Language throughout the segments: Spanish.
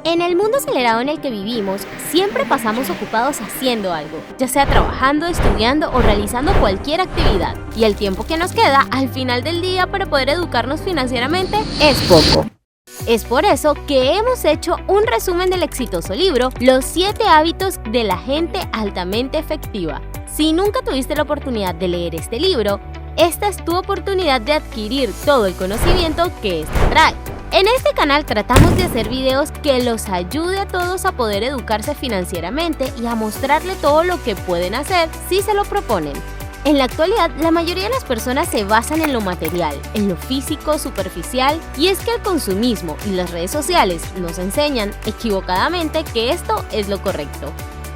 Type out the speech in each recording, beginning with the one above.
En el mundo acelerado en el que vivimos, siempre pasamos ocupados haciendo algo, ya sea trabajando, estudiando o realizando cualquier actividad. Y el tiempo que nos queda al final del día para poder educarnos financieramente es poco. Es por eso que hemos hecho un resumen del exitoso libro Los 7 hábitos de la gente altamente efectiva. Si nunca tuviste la oportunidad de leer este libro, esta es tu oportunidad de adquirir todo el conocimiento que este trae. En este canal tratamos de hacer videos que los ayude a todos a poder educarse financieramente y a mostrarle todo lo que pueden hacer si se lo proponen. En la actualidad, la mayoría de las personas se basan en lo material, en lo físico, superficial, y es que el consumismo y las redes sociales nos enseñan equivocadamente que esto es lo correcto,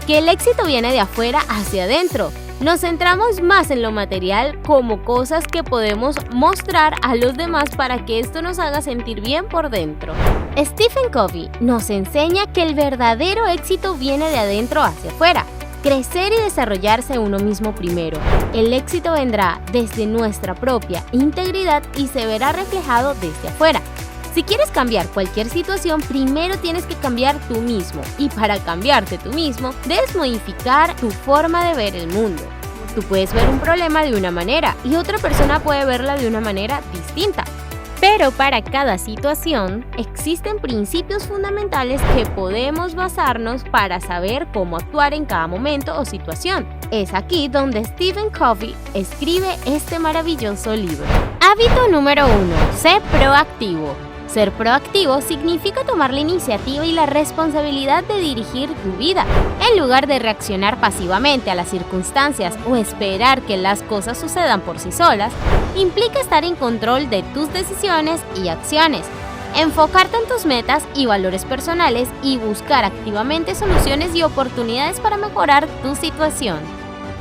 que el éxito viene de afuera hacia adentro. Nos centramos más en lo material como cosas que podemos mostrar a los demás para que esto nos haga sentir bien por dentro. Stephen Covey nos enseña que el verdadero éxito viene de adentro hacia afuera. Crecer y desarrollarse uno mismo primero. El éxito vendrá desde nuestra propia integridad y se verá reflejado desde afuera. Si quieres cambiar cualquier situación, primero tienes que cambiar tú mismo. Y para cambiarte tú mismo, debes modificar tu forma de ver el mundo. Tú puedes ver un problema de una manera y otra persona puede verla de una manera distinta. Pero para cada situación, existen principios fundamentales que podemos basarnos para saber cómo actuar en cada momento o situación. Es aquí donde Stephen Covey escribe este maravilloso libro. Hábito número 1. Sé proactivo. Ser proactivo significa tomar la iniciativa y la responsabilidad de dirigir tu vida, en lugar de reaccionar pasivamente a las circunstancias o esperar que las cosas sucedan por sí solas. Implica estar en control de tus decisiones y acciones, enfocarte en tus metas y valores personales y buscar activamente soluciones y oportunidades para mejorar tu situación.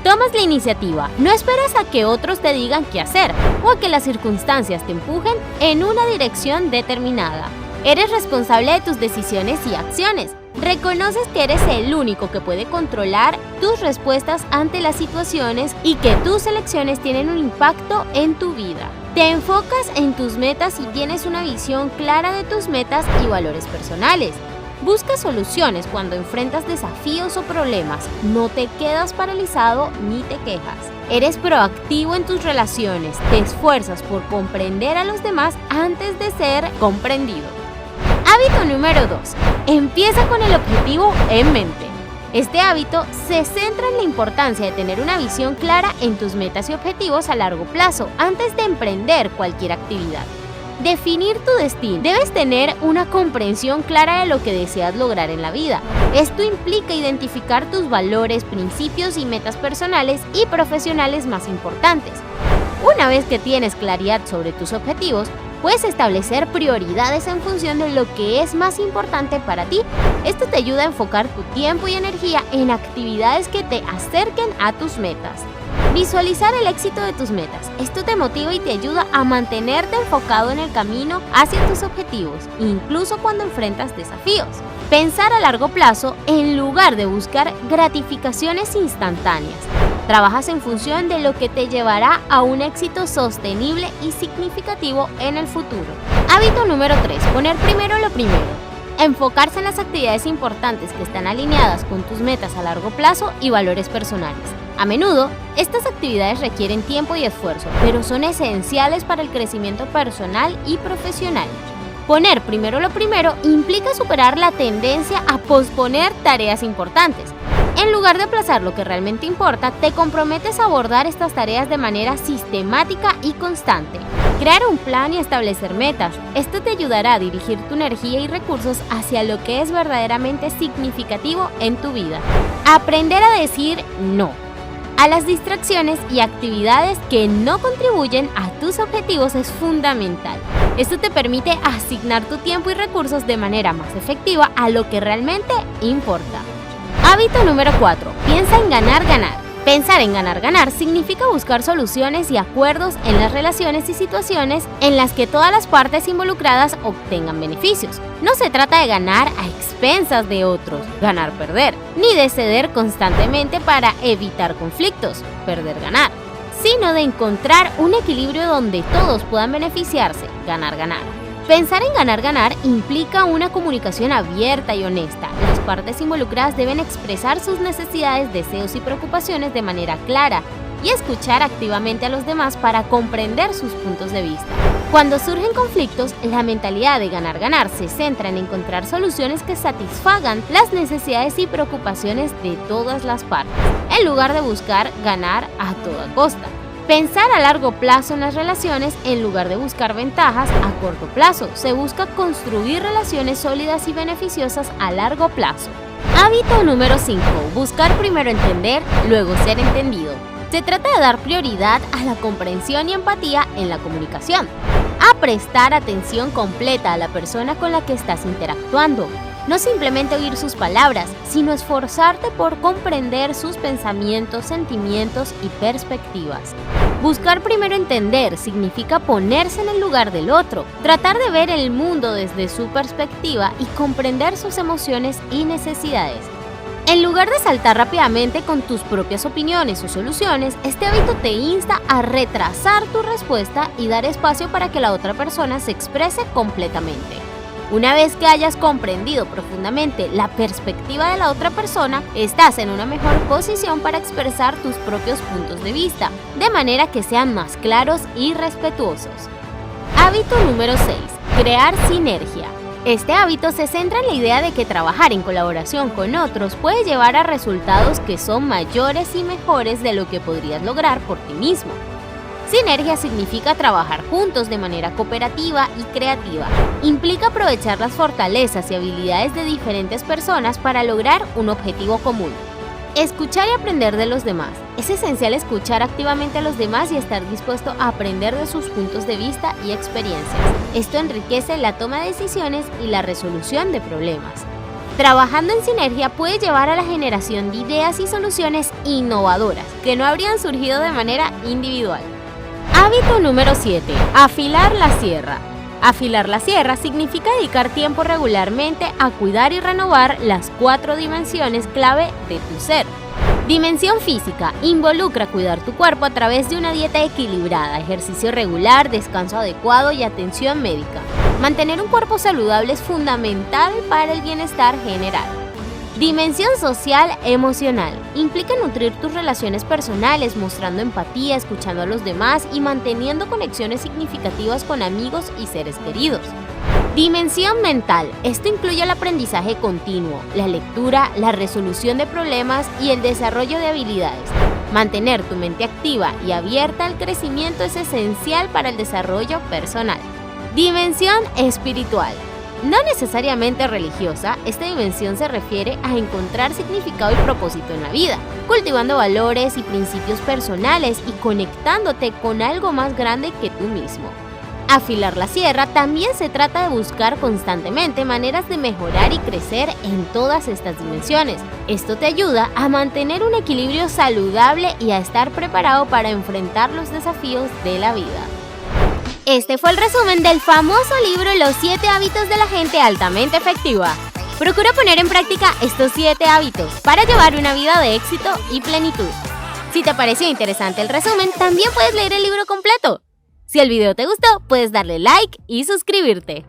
Tomas la iniciativa, no esperas a que otros te digan qué hacer o a que las circunstancias te empujen en una dirección determinada. Eres responsable de tus decisiones y acciones. Reconoces que eres el único que puede controlar tus respuestas ante las situaciones y que tus elecciones tienen un impacto en tu vida. Te enfocas en tus metas y tienes una visión clara de tus metas y valores personales. Buscas soluciones cuando enfrentas desafíos o problemas, no te quedas paralizado ni te quejas. Eres proactivo en tus relaciones, te esfuerzas por comprender a los demás antes de ser comprendido. Hábito número 2. Empieza con el objetivo en mente. Este hábito se centra en la importancia de tener una visión clara en tus metas y objetivos a largo plazo antes de emprender cualquier actividad. Definir tu destino. Debes tener una comprensión clara de lo que deseas lograr en la vida. Esto implica identificar tus valores, principios y metas personales y profesionales más importantes. Una vez que tienes claridad sobre tus objetivos, puedes establecer prioridades en función de lo que es más importante para ti. Esto te ayuda a enfocar tu tiempo y energía en actividades que te acerquen a tus metas. Visualizar el éxito de tus metas. Esto te motiva y te ayuda a mantenerte enfocado en el camino hacia tus objetivos, incluso cuando enfrentas desafíos. Pensar a largo plazo en lugar de buscar gratificaciones instantáneas. Trabajas en función de lo que te llevará a un éxito sostenible y significativo en el futuro. Hábito número 3. Poner primero lo primero. Enfocarse en las actividades importantes que están alineadas con tus metas a largo plazo y valores personales. A menudo, estas actividades requieren tiempo y esfuerzo, pero son esenciales para el crecimiento personal y profesional. Poner primero lo primero implica superar la tendencia a posponer tareas importantes. En lugar de aplazar lo que realmente importa, te comprometes a abordar estas tareas de manera sistemática y constante. Crear un plan y establecer metas. Esto te ayudará a dirigir tu energía y recursos hacia lo que es verdaderamente significativo en tu vida. Aprender a decir no a las distracciones y actividades que no contribuyen a tus objetivos es fundamental. Esto te permite asignar tu tiempo y recursos de manera más efectiva a lo que realmente importa. Hábito número 4. Piensa en ganar, ganar. Pensar en ganar, ganar significa buscar soluciones y acuerdos en las relaciones y situaciones en las que todas las partes involucradas obtengan beneficios. No se trata de ganar a expensas de otros, ganar, perder, ni de ceder constantemente para evitar conflictos, perder, ganar, sino de encontrar un equilibrio donde todos puedan beneficiarse, ganar, ganar. Pensar en ganar-ganar implica una comunicación abierta y honesta. Las partes involucradas deben expresar sus necesidades, deseos y preocupaciones de manera clara y escuchar activamente a los demás para comprender sus puntos de vista. Cuando surgen conflictos, la mentalidad de ganar-ganar se centra en encontrar soluciones que satisfagan las necesidades y preocupaciones de todas las partes, en lugar de buscar ganar a toda costa. Pensar a largo plazo en las relaciones en lugar de buscar ventajas a corto plazo. Se busca construir relaciones sólidas y beneficiosas a largo plazo. Hábito número 5. Buscar primero entender, luego ser entendido. Se trata de dar prioridad a la comprensión y empatía en la comunicación, a prestar atención completa a la persona con la que estás interactuando. No simplemente oír sus palabras, sino esforzarte por comprender sus pensamientos, sentimientos y perspectivas. Buscar primero entender significa ponerse en el lugar del otro, tratar de ver el mundo desde su perspectiva y comprender sus emociones y necesidades. En lugar de saltar rápidamente con tus propias opiniones o soluciones, este hábito te insta a retrasar tu respuesta y dar espacio para que la otra persona se exprese completamente. Una vez que hayas comprendido profundamente la perspectiva de la otra persona, estás en una mejor posición para expresar tus propios puntos de vista, de manera que sean más claros y respetuosos. Hábito número 6. Crear sinergia. Este hábito se centra en la idea de que trabajar en colaboración con otros puede llevar a resultados que son mayores y mejores de lo que podrías lograr por ti mismo. Sinergia significa trabajar juntos de manera cooperativa y creativa. Implica aprovechar las fortalezas y habilidades de diferentes personas para lograr un objetivo común. Escuchar y aprender de los demás. Es esencial escuchar activamente a los demás y estar dispuesto a aprender de sus puntos de vista y experiencias. Esto enriquece la toma de decisiones y la resolución de problemas. Trabajando en sinergia puede llevar a la generación de ideas y soluciones innovadoras que no habrían surgido de manera individual. Hábito número 7. Afilar la sierra. Afilar la sierra significa dedicar tiempo regularmente a cuidar y renovar las 4 dimensiones clave de tu ser. Dimensión física. Involucra cuidar tu cuerpo a través de una dieta equilibrada, ejercicio regular, descanso adecuado y atención médica. Mantener un cuerpo saludable es fundamental para el bienestar general. Dimensión social emocional. Implica nutrir tus relaciones personales, mostrando empatía, escuchando a los demás y manteniendo conexiones significativas con amigos y seres queridos. Dimensión mental. Esto incluye el aprendizaje continuo, la lectura, la resolución de problemas y el desarrollo de habilidades. Mantener tu mente activa y abierta al crecimiento es esencial para el desarrollo personal. Dimensión espiritual. No necesariamente religiosa, esta dimensión se refiere a encontrar significado y propósito en la vida, cultivando valores y principios personales y conectándote con algo más grande que tú mismo. Afilar la sierra también se trata de buscar constantemente maneras de mejorar y crecer en todas estas dimensiones. Esto te ayuda a mantener un equilibrio saludable y a estar preparado para enfrentar los desafíos de la vida. Este fue el resumen del famoso libro Los 7 hábitos de la gente altamente efectiva. Procura poner en práctica estos 7 hábitos para llevar una vida de éxito y plenitud. Si te pareció interesante el resumen, también puedes leer el libro completo. Si el video te gustó, puedes darle like y suscribirte.